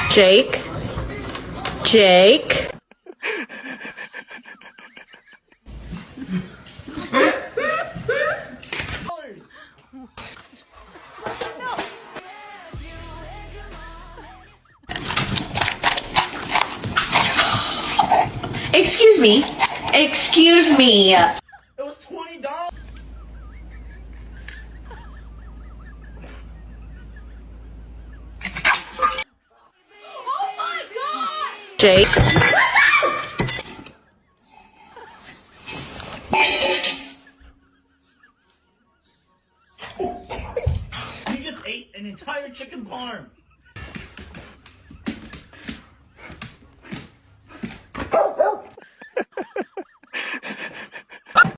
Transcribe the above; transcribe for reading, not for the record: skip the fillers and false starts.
Jake. Jake. Excuse me. Excuse me. It was $20. Oh my god! Jake. You just ate an entire chicken parm.